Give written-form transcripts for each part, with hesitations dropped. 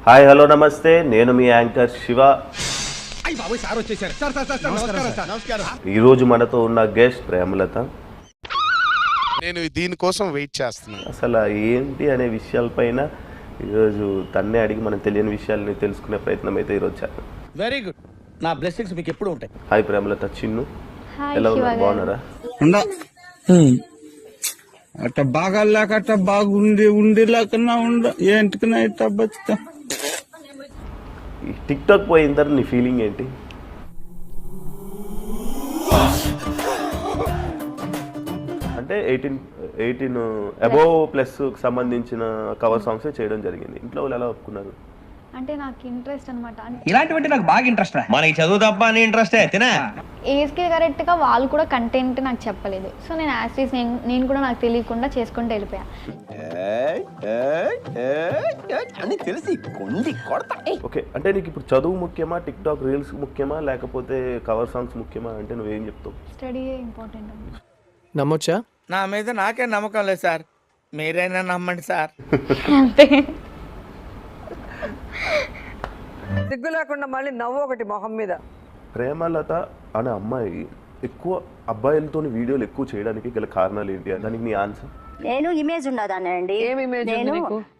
Hi hello నమస్తే, నేను మీ anchor Shiva. ఈరోజు మనతో ఉన్న గెస్ట్ ప్రేమలత. నేను దీనికోసం వెయిట్ చేస్తున్నాను. అసలు ఏంటి అనే విషయాలపైన ఈరోజు తన్నే అడిగి మనం తెలియని విషయాలని తెలుసుకునే ప్రయత్నం అయితే ఈరోజు చేద్దాం. Very good. నా బ్లెస్సింగ్స్ మీకు ఎప్పుడు ఉంటాయి. హాయ్ ప్రేమలత, చిన్ను ఎలా ఉన్నారు? బాగున్నారా? అట్ట బాగా లేక అట్ట బాగుండి ఉండి లేకన్నా ఏంటికన్నా ఇట్ట బతుకుతా. ఈ టిక్ టాక్ పోయిన తర్వాత నీ ఫీలింగ్ ఏంటి? అంటే 18 అబోవ్ ప్లస్ సంబంధించిన కవర్ సాంగ్స్ చేయడం జరిగింది. ఇంట్లో వాళ్ళు ఎలా ఒప్పుకున్నారు? అంటే నాకు ఇంట్రెస్ట్ అనమాట. ఇలాంటివంటే నాకు బాగా ఇంట్రెస్ట్. మనకి చదువు తప్ప అని ఇంట్రెస్టే తినా. ఏజ్కి కరెక్ట్గా వాళ్ళు కూడా కంటెంట్ నాకు చెప్పలేదు. సో నేను యాస్టీస్ నేను కూడా నాకు తెలియకుండా చేసుకుంటూ వెళ్ళిపోయా. ఓకే, అంటే నీకు ఇప్పుడు చదువు ముఖ్యమా, టిక్ టాక్ రీల్స్ ముఖ్యమా, లేకపోతే కవర్ సాంగ్స్ ముఖ్యమా? అంటే నువ్వేం చెప్తావు? Study important. నమ్మొచ్చా? నా మీద నాకే నమ్మకం లేదు సార్, మీరైనా నమ్మండి సార్. అంతే. సిగ్గు లేకుండా మళ్ళీ నవ్వు ఒకటి మొహం మీద. ప్రేమలత అనే అమ్మాయి ఎక్కువ అబ్బాయిలతో వీడియోలు ఎక్కువ చేయడానికి గల కారణాలు ఏంటి? దానికి నీ ఆన్సర్? నేను ఇమేజ్ ఉండదానండి.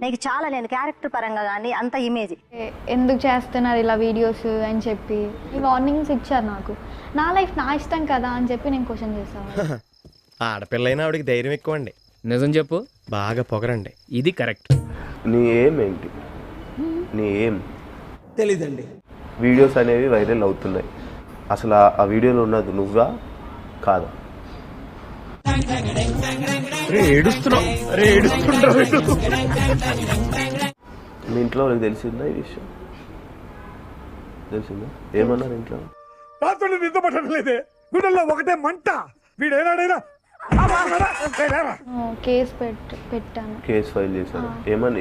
నేను చాలా నేను క్యారెక్టర్ పరంగా కానీ అంత ఇమేజ్. ఎందుకు చేస్తున్నారు ఇలా వీడియోస్ అని చెప్పి ఈ వార్నింగ్స్ ఇచ్చారు నాకు. నా లైఫ్ నా ఇష్టం కదా అని చెప్పి నేను క్వశ్చన్ చేస్తాను. ఆడపిల్లైనా ఆవిడకి ధైర్యం ఎక్కువ అండి. నిజం చెప్పు, బాగా పొగరండి. ఇది కరెక్ట్. నీ ఏం ఏంటి? నీ ఏం తెలీదండి. వీడియోస్ అనేవి వైరల్ అవుతున్నాయి. అసలు ఆ వీడియోలో ఉన్నది నువ్వా కాదా? మీ ఇంట్లో వాళ్ళకి తెలిసిందా ఈ విషయం? తెలిసిందా? ఏమన్నారు ఇంట్లో? రాత్రి నిద్రపట్టలేదే, గుండెల్లో ఒకటే మంట. వీడేనాడైనా కేసు పెట్టాను. కేసు ఫైల్ చేశారు.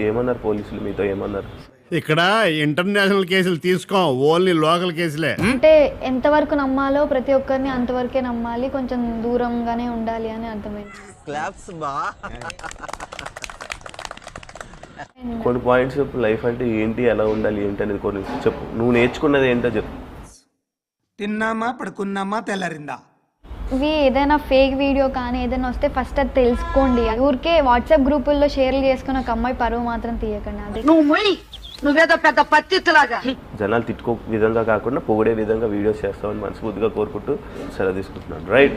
ఏమన్నారు పోలీసులు? మీతో ఏమన్నారు? ఇక్కడ ఇంటర్నేషనల్ కేసులు తీసుకో, ఓన్లీ లోకల్ కేసులే. అంటే ఎంతవరకు నమ్మాలో ప్రతి ఒక్కరిని అంతవరకే నమ్మాలి, కొంచెం దూరంగానే ఉండాలి అని అర్థమైంది. కొన్ని పాయింట్స్ చెప్పు. లైఫ్ అంటే ఏంటి, ఎలా ఉండాలి ఏంటి అనేది కొన్ని చెప్పు. నువ్వు నేర్చుకున్నది ఏంటో చెప్పు. తిన్నామా పడుకున్నామా తెల్లారిందా. ఇవి ఏదైనా ఫేక్ వీడియో కానీ ఏదైనా వస్తే ఫస్ట్ అది తెలుసుకోండి. ఊరికే వాట్సాప్ గ్రూపుల్లో షేర్లు చేసుకుని ఒక అమ్మాయి పరువు మాత్రం తీయకండి. అది నువ్వేదో పెద్ద పత్తిలాగా జనాలు తిట్టుకో విధంగా కాకుండా పొగిడే విధంగా వీడియోస్ చేస్తామని మనస్ఫూర్తిగా కోరుకుంటూ సెలవు తీసుకుంటున్నాను. రైట్.